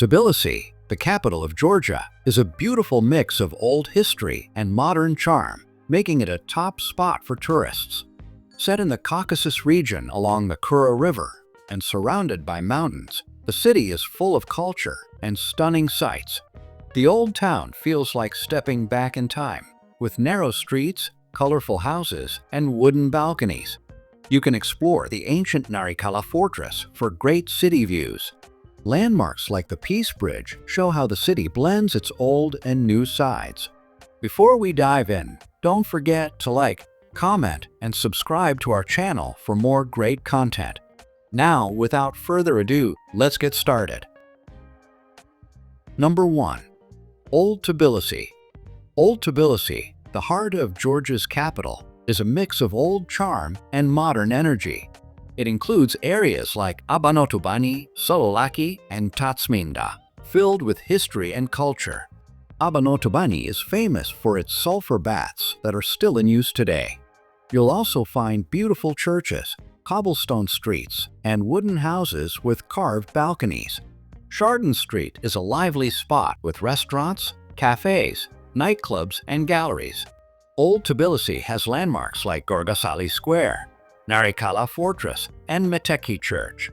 Tbilisi, the capital of Georgia, is a beautiful mix of old history and modern charm, making it a top spot for tourists. Set in the Caucasus region along the Kura River and surrounded by mountains, the city is full of culture and stunning sights. The old town feels like stepping back in time, with narrow streets, colorful houses, and wooden balconies. You can explore the ancient Narikala Fortress for great city views. Landmarks like the Peace Bridge show how the city blends its old and new sides. Before we dive in, don't forget to like, comment, and subscribe to our channel for more great content. Now, without further ado, let's get started. Number 1. Old Tbilisi. Old Tbilisi, the heart of Georgia's capital, is a mix of old charm and modern energy. It includes areas like Abanotubani, Sololaki, and Tatsminda, filled with history and culture. Abanotubani is famous for its sulfur baths that are still in use today. You'll also find beautiful churches, cobblestone streets, and wooden houses with carved balconies. Chardon Street is a lively spot with restaurants, cafes, nightclubs, and galleries. Old Tbilisi has landmarks like Gorgasali Square, Narikala Fortress, and Metekhi Church.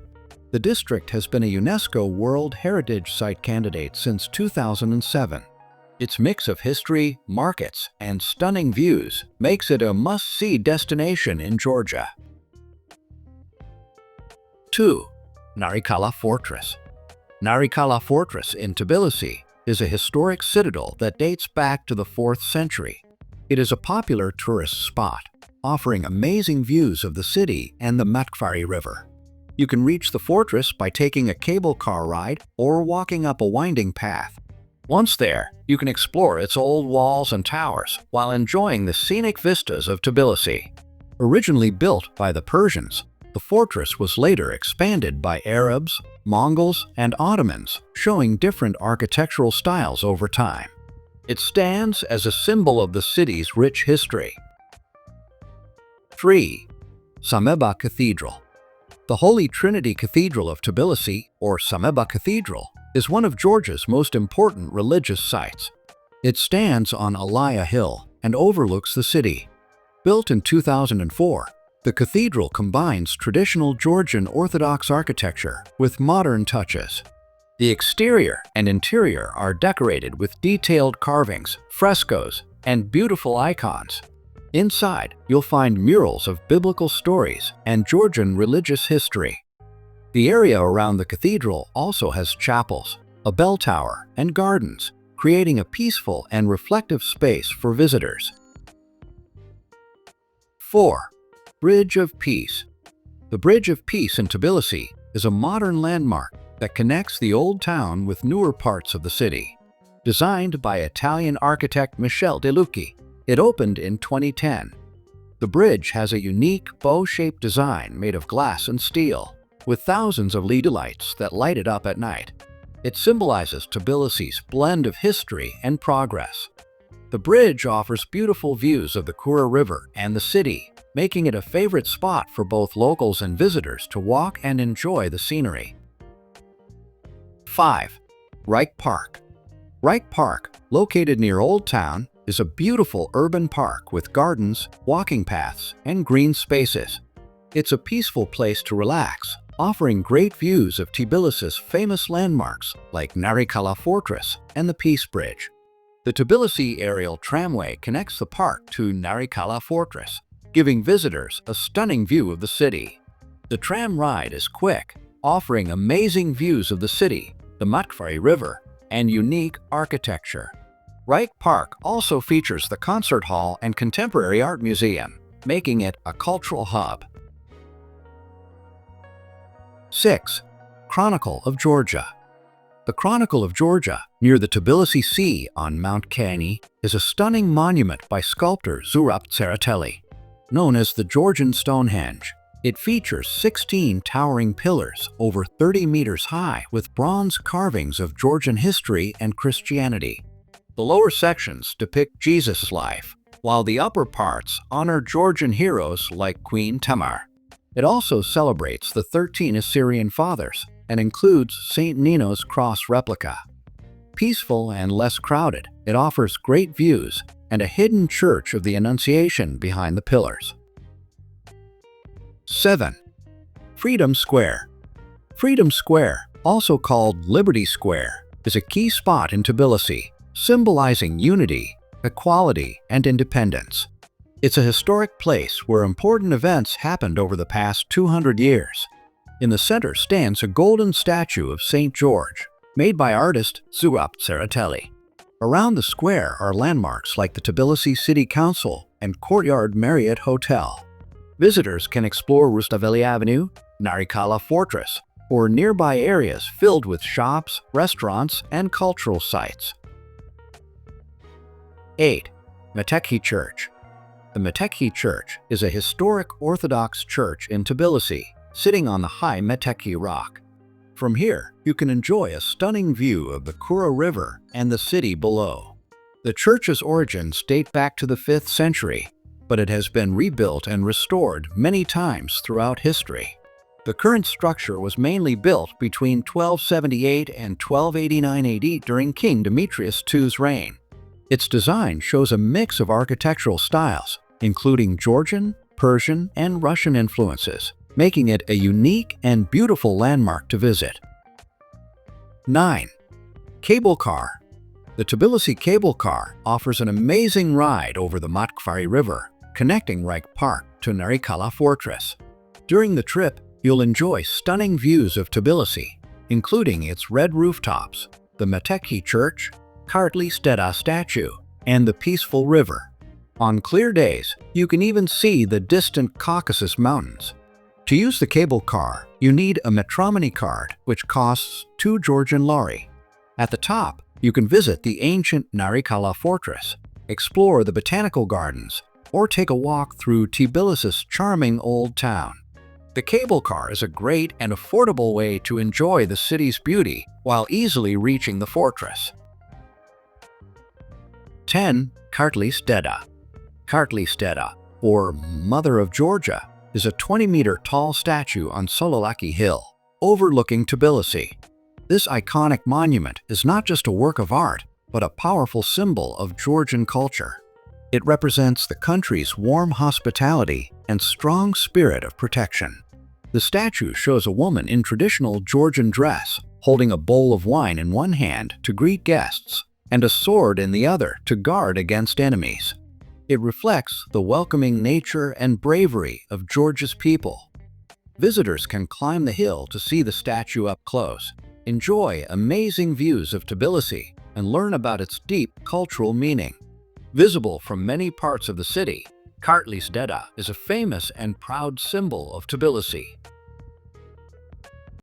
The district has been a UNESCO World Heritage Site candidate since 2007. Its mix of history, markets, and stunning views makes it a must-see destination in Georgia. 2. Narikala Fortress. Narikala Fortress in Tbilisi is a historic citadel that dates back to the 4th century. It is a popular tourist spot, offering amazing views of the city and the Metekhi River. You can reach the fortress by taking a cable car ride or walking up a winding path. Once there, you can explore its old walls and towers while enjoying the scenic vistas of Tbilisi. Originally built by the Persians, the fortress was later expanded by Arabs, Mongols, and Ottomans, showing different architectural styles over time. It stands as a symbol of the city's rich history. 3. Sameba Cathedral. The Holy Trinity Cathedral of Tbilisi, or Sameba Cathedral, is one of Georgia's most important religious sites. It stands on Alaya Hill and overlooks the city. Built in 2004, the cathedral combines traditional Georgian Orthodox architecture with modern touches. The exterior and interior are decorated with detailed carvings, frescoes, and beautiful icons. Inside, you'll find murals of biblical stories and Georgian religious history. The area around the cathedral also has chapels, a bell tower, and gardens, creating a peaceful and reflective space for visitors. 4. Bridge of Peace. The Bridge of Peace in Tbilisi is a modern landmark that connects the old town with newer parts of the city. Designed by Italian architect Michele De Lucchi, it opened in 2010. The bridge has a unique bow-shaped design made of glass and steel, with thousands of LED lights that light it up at night. It symbolizes Tbilisi's blend of history and progress. The bridge offers beautiful views of the Kura River and the city, making it a favorite spot for both locals and visitors to walk and enjoy the scenery. 5. Rike Park. Rike Park, located near Old Town, is a beautiful urban park with gardens, walking paths, and green spaces. It's a peaceful place to relax, offering great views of Tbilisi's famous landmarks like Narikala Fortress and the Peace Bridge. The Tbilisi aerial tramway connects the park to Narikala Fortress, giving visitors a stunning view of the city. The tram ride is quick, offering amazing views of the city, the Metekhi River, and unique architecture. Rike Park also features the concert hall and contemporary art museum, making it a cultural hub. 6. Chronicle of Georgia. The Chronicle of Georgia, near the Tbilisi Sea on Mount Kakheti, is a stunning monument by sculptor Zurab Tsereteli. Known as the Georgian Stonehenge, it features 16 towering pillars over 30 meters high with bronze carvings of Georgian history and Christianity. The lower sections depict Jesus' life, while the upper parts honor Georgian heroes like Queen Tamar. It also celebrates the 13 Assyrian fathers, and includes St. Nino's cross replica. Peaceful and less crowded, it offers great views and a hidden Church of the Annunciation behind the pillars. 7. Freedom Square. Freedom Square, also called Liberty Square, is a key spot in Tbilisi, symbolizing unity, equality, and independence. It's a historic place where important events happened over the past 200 years. In the center stands a golden statue of St. George, made by artist Zurab Tsereteli. Around the square are landmarks like the Tbilisi City Council and Courtyard Marriott Hotel. Visitors can explore Rustaveli Avenue, Narikala Fortress, or nearby areas filled with shops, restaurants, and cultural sites. 8. Metekhi Church. The Metekhi Church is a historic Orthodox church in Tbilisi, sitting on the high Metekhi Rock. From here, you can enjoy a stunning view of the Kura River and the city below. The church's origins date back to the 5th century, but it has been rebuilt and restored many times throughout history. The current structure was mainly built between 1278 and 1289 AD during King Demetrius II's reign. Its design shows a mix of architectural styles, including Georgian, Persian, and Russian influences, making it a unique and beautiful landmark to visit. 9. Cable Car. The Tbilisi Cable Car offers an amazing ride over the Matkvari River, connecting Rike Park to Narikala Fortress. During the trip, you'll enjoy stunning views of Tbilisi, including its red rooftops, the Metekhi Church, Kartlis Deda statue, and the peaceful river. On clear days, you can even see the distant Caucasus Mountains. To use the cable car, you need a Metromini card, which costs 2 Georgian lari. At the top, you can visit the ancient Narikala Fortress, explore the botanical gardens, or take a walk through Tbilisi's charming old town. The cable car is a great and affordable way to enjoy the city's beauty while easily reaching the fortress. 10. Kartlis Deda. Kartlis Deda, or Mother of Georgia, is a 20-meter tall statue on Sololaki Hill, overlooking Tbilisi. This iconic monument is not just a work of art, but a powerful symbol of Georgian culture. It represents the country's warm hospitality and strong spirit of protection. The statue shows a woman in traditional Georgian dress, holding a bowl of wine in one hand to greet guests, and a sword in the other to guard against enemies. It reflects the welcoming nature and bravery of Georgia's people. Visitors can climb the hill to see the statue up close, enjoy amazing views of Tbilisi, and learn about its deep cultural meaning. Visible from many parts of the city, Kartlis Deda is a famous and proud symbol of Tbilisi.